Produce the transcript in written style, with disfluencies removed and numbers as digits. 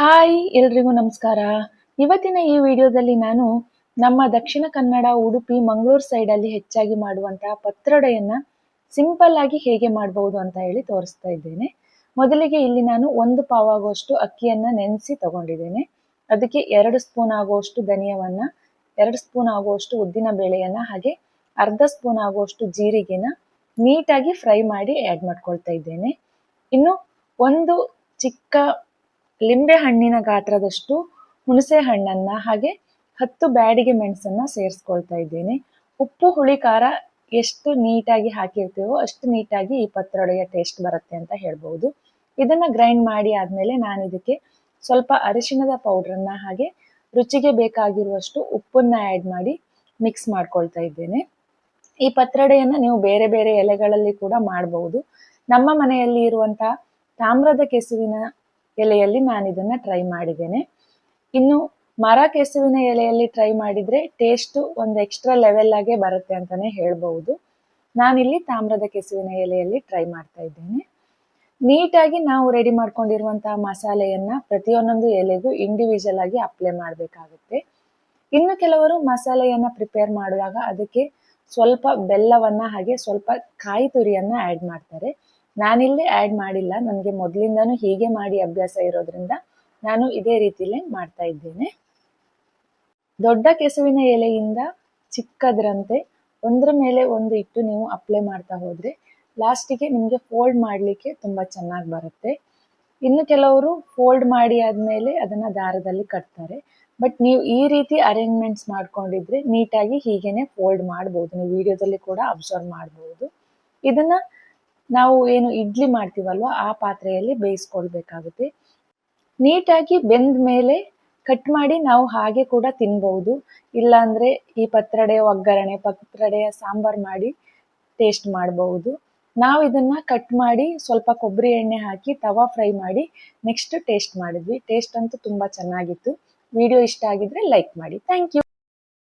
Hi ಎಲ್ರಿಗೂ ನಮಸ್ಕಾರ. ಇವತ್ತಿನ ಈ ವಿಡಿಯೋದಲ್ಲಿ ನಾನು ನಮ್ಮ ದಕ್ಷಿಣ ಕನ್ನಡ, ಉಡುಪಿ, ಮಂಗಳೂರು ಸೈಡಲ್ಲಿ ಹೆಚ್ಚಾಗಿ ಮಾಡುವಂತಹ ಪತ್ರೊಡೆಯನ್ನ ಸಿಂಪಲ್ ಆಗಿ ಹೇಗೆ ಮಾಡಬಹುದು ಅಂತ ಹೇಳಿ ತೋರಿಸ್ತಾ ಇದ್ದೇನೆ. ಮೊದಲಿಗೆ ಇಲ್ಲಿ ನಾನು 1 ಪಾವ್ ಆಗುವಷ್ಟು ಅಕ್ಕಿಯನ್ನ ನೆನೆಸಿ ತಗೊಂಡಿದ್ದೇನೆ. ಅದಕ್ಕೆ 2 ಸ್ಪೂನ್ ಆಗುವಷ್ಟು ಧನಿಯವನ್ನ, 2 ಸ್ಪೂನ್ ಆಗುವಷ್ಟು ಉದ್ದಿನ ಬೇಳೆಯನ್ನ, ಹಾಗೆ ಅರ್ಧ ಸ್ಪೂನ್ ಆಗುವಷ್ಟು ಜೀರಿಗೆನ ನೀಟಾಗಿ ಫ್ರೈ ಮಾಡಿ ಆ್ಯಡ್ ಮಾಡ್ಕೊಳ್ತಾ ಇದ್ದೇನೆ. ಇನ್ನು ಒಂದು ಚಿಕ್ಕ ಲಿಂಬೆ ಹಣ್ಣಿನ ಗಾತ್ರದಷ್ಟು ಹುಣಸೆ ಹಣ್ಣನ್ನ, ಹಾಗೆ 10 ಬ್ಯಾಡಿಗೆ ಮೆಣಸನ್ನ ಸೇರಿಸ್ಕೊಳ್ತಾ ಇದ್ದೇನೆ. ಉಪ್ಪು, ಹುಳಿ, ಖಾರ ಎಷ್ಟು ನೀಟಾಗಿ ಹಾಕಿರ್ತೀವೋ ಅಷ್ಟು ನೀಟಾಗಿ ಈ ಪತ್ರೊಡೆಯ ಟೇಸ್ಟ್ ಬರುತ್ತೆ ಅಂತ ಹೇಳ್ಬಹುದು. ಇದನ್ನ ಗ್ರೈಂಡ್ ಮಾಡಿ ಆದ್ಮೇಲೆ ನಾನು ಇದಕ್ಕೆ ಸ್ವಲ್ಪ ಅರಿಶಿಣದ ಪೌಡ್ರನ್ನ, ಹಾಗೆ ರುಚಿಗೆ ಬೇಕಾಗಿರುವಷ್ಟು ಉಪ್ಪನ್ನ ಆ್ಯಡ್ ಮಾಡಿ ಮಿಕ್ಸ್ ಮಾಡ್ಕೊಳ್ತಾ ಇದ್ದೇನೆ. ಈ ಪತ್ರೊಡೆಯನ್ನ ನೀವು ಬೇರೆ ಬೇರೆ ಎಲೆಗಳಲ್ಲಿ ಕೂಡ ಮಾಡಬಹುದು. ನಮ್ಮ ಮನೆಯಲ್ಲಿ ಇರುವಂತಹ ತಾಮ್ರದ ಕೆಸುವಿನ ಎಲೆಯಲ್ಲಿ ನಾನು ಇದನ್ನ ಟ್ರೈ ಮಾಡಿದ್ದೇನೆ. ಇನ್ನು ಮರ ಕೆಸುವಿನ ಎಲೆಯಲ್ಲಿ ಟ್ರೈ ಮಾಡಿದ್ರೆ ಟೇಸ್ಟ್ ಒಂದು ಎಕ್ಸ್ಟ್ರಾ ಲೆವೆಲ್ ಆಗೇ ಬರುತ್ತೆ ಅಂತಾನೆ ಹೇಳ್ಬಹುದು. ನಾನಿಲ್ಲಿ ತಾಮ್ರದ ಕೆಸುವಿನ ಎಲೆಯಲ್ಲಿ ಟ್ರೈ ಮಾಡ್ತಾ ಇದ್ದೇನೆ. ನೀಟಾಗಿ ನಾವು ರೆಡಿ ಮಾಡ್ಕೊಂಡಿರುವಂತಹ ಮಸಾಲೆಯನ್ನ ಪ್ರತಿಯೊಂದೊಂದು ಎಲೆಗೂ ಇಂಡಿವಿಜುವಲ್ ಆಗಿ ಅಪ್ಲೈ ಮಾಡಬೇಕಾಗುತ್ತೆ. ಇನ್ನು ಕೆಲವರು ಮಸಾಲೆಯನ್ನ ಪ್ರಿಪೇರ್ ಮಾಡುವಾಗ ಅದಕ್ಕೆ ಸ್ವಲ್ಪ ಬೆಲ್ಲವನ್ನ, ಹಾಗೆ ಸ್ವಲ್ಪ ಕಾಯಿ ತುರಿಯನ್ನ ಆ್ಯಡ್ ಮಾಡ್ತಾರೆ. ನಾನಿಲ್ಲಿ ಆ್ಯಡ್ ಮಾಡಿಲ್ಲ, ನನಗೆ ಮೊದಲಿಂದಾನು ಹೀಗೆ ಮಾಡಿ ಅಭ್ಯಾಸ ಇರೋದ್ರಿಂದ ನಾನು ಇದೇ ರೀತಿಲೇ ಮಾಡ್ತಾ ಇದ್ದೇನೆ. ದೊಡ್ಡ ಕೆಸುವಿನ ಎಲೆಯಿಂದ ಚಿಕ್ಕದ್ರಂತೆ ಒಂದ್ರ ಮೇಲೆ ಒಂದು ಇಟ್ಟು ನೀವು ಅಪ್ಲೈ ಮಾಡ್ತಾ ಹೋದ್ರೆ ಲಾಸ್ಟಿಗೆ ನಿಮಗೆ ಫೋಲ್ಡ್ ಮಾಡಲಿಕ್ಕೆ ತುಂಬಾ ಚೆನ್ನಾಗಿ ಬರುತ್ತೆ. ಇನ್ನು ಕೆಲವರು ಫೋಲ್ಡ್ ಮಾಡಿ ಆದ್ಮೇಲೆ ಅದನ್ನ ದಾರದಲ್ಲಿ ಕಟ್ತಾರೆ. ಬಟ್ ನೀವು ಈ ರೀತಿ ಅರೇಂಜ್ಮೆಂಟ್ಸ್ ಮಾಡ್ಕೊಂಡಿದ್ರೆ ನೀಟಾಗಿ ಹೀಗೇನೆ ಫೋಲ್ಡ್ ಮಾಡ್ಬೋದು. ನೀವು ವಿಡಿಯೋದಲ್ಲಿ ಕೂಡ ಅಬ್ಸರ್ವ್ ಮಾಡ್ಬೋದು. ಇದನ್ನ ನಾವು ಏನು ಇಡ್ಲಿ ಮಾಡ್ತೀವಲ್ವ ಆ ಪಾತ್ರೆಯಲ್ಲಿ ಬೇಯಿಸ್ಕೊಳ್ಬೇಕಾಗುತ್ತೆ. ನೀಟಾಗಿ ಬೆಂದ ಮೇಲೆ ಕಟ್ ಮಾಡಿ ನಾವು ಹಾಗೆ ಕೂಡ ತಿನ್ಬಹುದು. ಇಲ್ಲಾಂದ್ರೆ ಈ ಪತ್ರೊಡೆಯ ಒಗ್ಗರಣೆ, ಪತ್ರೊಡೆಯ ಸಾಂಬಾರ್ ಮಾಡಿ ಟೇಸ್ಟ್ ಮಾಡಬಹುದು. ನಾವು ಇದನ್ನ ಕಟ್ ಮಾಡಿ ಸ್ವಲ್ಪ ಕೊಬ್ಬರಿ ಎಣ್ಣೆ ಹಾಕಿ ತವಾ ಫ್ರೈ ಮಾಡಿ ನೆಕ್ಸ್ಟ್ ಟೇಸ್ಟ್ ಮಾಡಿದ್ವಿ. ಟೇಸ್ಟ್ ಅಂತೂ ತುಂಬಾ ಚೆನ್ನಾಗಿತ್ತು. ವಿಡಿಯೋ ಇಷ್ಟ ಆಗಿದ್ರೆ ಲೈಕ್ ಮಾಡಿ. Thank you.